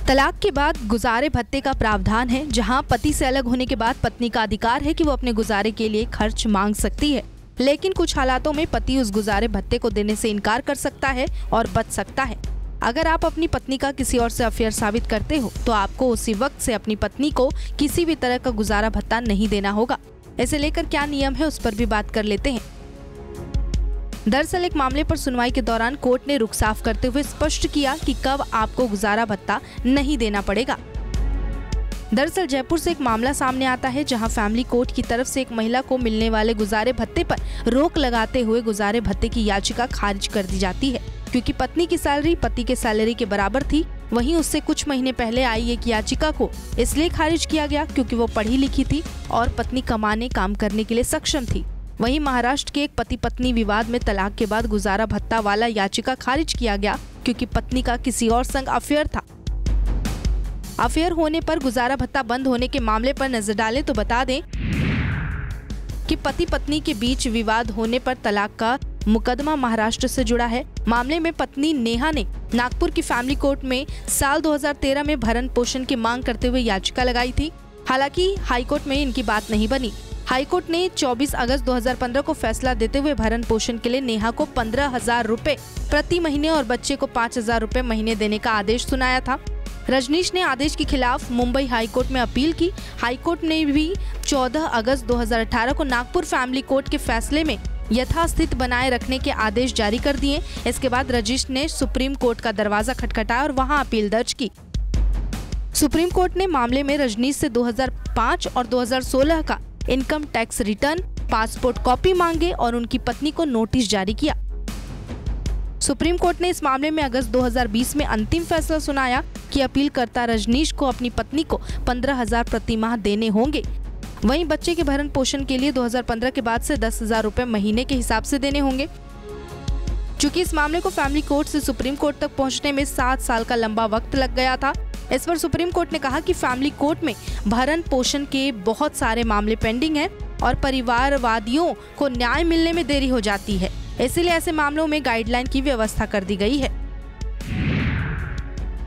तलाक के बाद गुजारे भत्ते का प्रावधान है, जहां पति से अलग होने के बाद पत्नी का अधिकार है कि वो अपने गुजारे के लिए खर्च मांग सकती है। लेकिन कुछ हालातों में पति उस गुजारे भत्ते को देने से इनकार कर सकता है और बच सकता है। अगर आप अपनी पत्नी का किसी और से अफेयर साबित करते हो तो आपको उसी वक्त से अपनी पत्नी को किसी भी तरह का गुजारा भत्ता नहीं देना होगा। इसे लेकर क्या नियम है उस पर भी बात कर लेते हैं। दरअसल एक मामले पर सुनवाई के दौरान कोर्ट ने रुख साफ करते हुए स्पष्ट किया कि कब आपको गुजारा भत्ता नहीं देना पड़ेगा। दरअसल जयपुर से एक मामला सामने आता है, जहां फैमिली कोर्ट की तरफ से एक महिला को मिलने वाले गुजारे भत्ते पर रोक लगाते हुए गुजारे भत्ते की याचिका खारिज कर दी जाती है, क्योंकि पत्नी की सैलरी पति के सैलरी के बराबर थी। वहीं उससे कुछ महीने पहले आई एक याचिका को इसलिए खारिज किया गया क्योंकि वो पढ़ी लिखी थी और पत्नी कमाने काम करने के लिए सक्षम थी। वहीं महाराष्ट्र के एक पति पत्नी विवाद में तलाक के बाद गुजारा भत्ता वाला याचिका खारिज किया गया क्योंकि पत्नी का किसी और संग अफेयर था। अफेयर होने पर गुजारा भत्ता बंद होने के मामले पर नजर डालें तो बता दें कि पति पत्नी के बीच विवाद होने पर तलाक का मुकदमा महाराष्ट्र से जुड़ा है। मामले में पत्नी नेहा ने नागपुर की फैमिली कोर्ट में साल 2013 में भरण पोषण की मांग करते हुए याचिका लगाई थी। हालांकि हाईकोर्ट में इनकी बात नहीं बनी। हाईकोर्ट ने 24 अगस्त 2015 को फैसला देते हुए भरण पोषण के लिए नेहा को 15,000 रुपए प्रति महीने और बच्चे को 5,000 रुपए महीने देने का आदेश सुनाया था। रजनीश ने आदेश के खिलाफ मुंबई हाईकोर्ट में अपील की। हाईकोर्ट ने भी 14 अगस्त 2018 को नागपुर फैमिली कोर्ट के फैसले में यथास्थित बनाए रखने के आदेश जारी कर दिए। इसके बाद रजनीश ने सुप्रीम कोर्ट का दरवाजा खटखटाया और वहां अपील दर्ज की। सुप्रीम कोर्ट ने मामले में रजनीश से 2005 और 2016 का income tax return, passport copy मांगे और उनकी पत्नी को नोटिस जारी किया। सुप्रीम कोर्ट ने इस मामले में अगस्त 2020 में अंतिम फैसला सुनाया कि अपीलकर्ता रजनीश को अपनी पत्नी को 15,000 प्रति माह देने होंगे। वहीं बच्चे के भरण पोषण के लिए 2015 के बाद से 10,000 रुपए महीने के हिसाब से देने होंगे। चूंकि इस मामले को फैमिली कोर्ट से सुप्रीम कोर्ट तक पहुंचने में 7 साल का लंबा वक्त लग गया था। इस पर सुप्रीम कोर्ट ने कहा कि फैमिली कोर्ट में भरण पोषण के बहुत सारे मामले पेंडिंग हैं और परिवारवादियों को न्याय मिलने में देरी हो जाती है, इसलिए ऐसे मामलों में गाइडलाइन की व्यवस्था कर दी गई है।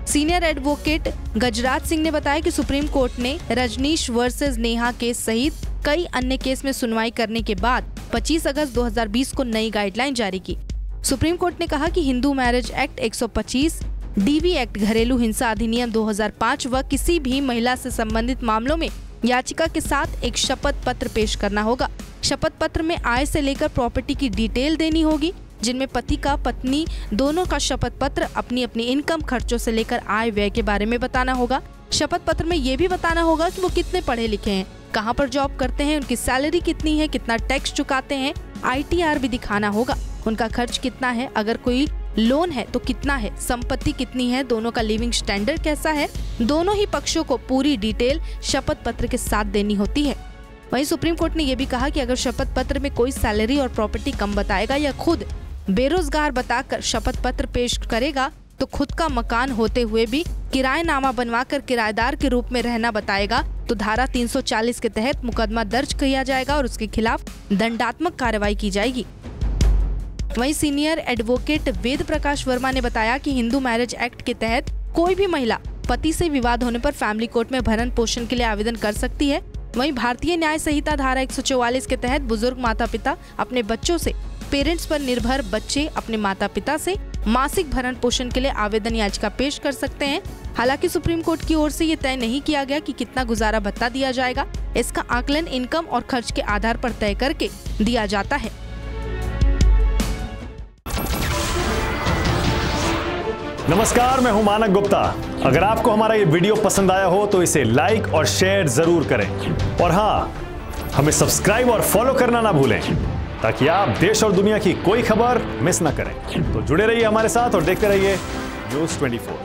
सीनियर एडवोकेट गजराज सिंह ने बताया कि सुप्रीम कोर्ट ने रजनीश वर्सेस नेहा केस सहित कई अन्य केस में सुनवाई करने के बाद 25 अगस्त 2020 को नई गाइडलाइन जारी की। सुप्रीम कोर्ट ने कहा कि Hindu marriage act 125, DV act, घरेलू हिंसा अधिनियम 2005 व किसी भी महिला से संबंधित मामलों में याचिका के साथ एक शपथ पत्र पेश करना होगा। शपथ पत्र में आय से लेकर प्रॉपर्टी की डिटेल देनी होगी, जिनमें पति का पत्नी दोनों का शपथ पत्र अपनी अपनी इनकम, खर्चों से लेकर आय व्यय के बारे में बताना होगा। शपथ पत्र में ये भी बताना होगा कि वो कितने पढ़े लिखे हैं, कहाँ पर जॉब करते हैं, उनकी सैलरी कितनी है, कितना टैक्स चुकाते हैं, ITR भी दिखाना होगा, उनका खर्च कितना है, अगर कोई लोन है तो कितना है, संपत्ति कितनी है, दोनों का लिविंग स्टैंडर्ड कैसा है। दोनों ही पक्षों को पूरी डिटेल शपथ पत्र के साथ देनी होती है। वहीं सुप्रीम कोर्ट ने यह भी कहा कि अगर शपथ पत्र में कोई सैलरी और प्रॉपर्टी कम बताएगा या खुद बेरोजगार बताकर शपथ पत्र पेश करेगा तो खुद का मकान होते हुए भी किराएनामा बनवाकर किराएदार के रूप में रहना बताएगा तो धारा 340 के तहत मुकदमा दर्ज किया जाएगा और उसके खिलाफ दंडात्मक कार्रवाई की जाएगी। वहीं सीनियर एडवोकेट वेद प्रकाश वर्मा ने बताया कि हिंदू मैरिज एक्ट के तहत कोई भी महिला पति से विवाद होने पर फैमिली कोर्ट में भरण पोषण के लिए आवेदन कर सकती है। वहीं भारतीय न्याय संहिता धारा 144 के तहत बुजुर्ग माता पिता अपने बच्चों से, पेरेंट्स पर निर्भर बच्चे अपने माता पिता से मासिक भरण पोषण के लिए आवेदन याचिका पेश कर सकते हैं। हालांकि सुप्रीम कोर्ट की ओर से ये तय नहीं किया गया कि कितना गुजारा भत्ता दिया जाएगा। इसका आकलन इनकम और खर्च के आधार पर तय करके दिया जाता है। नमस्कार, मैं हूं मानक गुप्ता। अगर आपको हमारा ये वीडियो पसंद आया हो तो इसे लाइक और शेयर जरूर करें और हाँ, हमें सब्सक्राइब और फॉलो करना ना भूलें ताकि आप देश और दुनिया की कोई खबर मिस ना करें। तो जुड़े रहिए हमारे साथ और देखते रहिए न्यूज़ 24।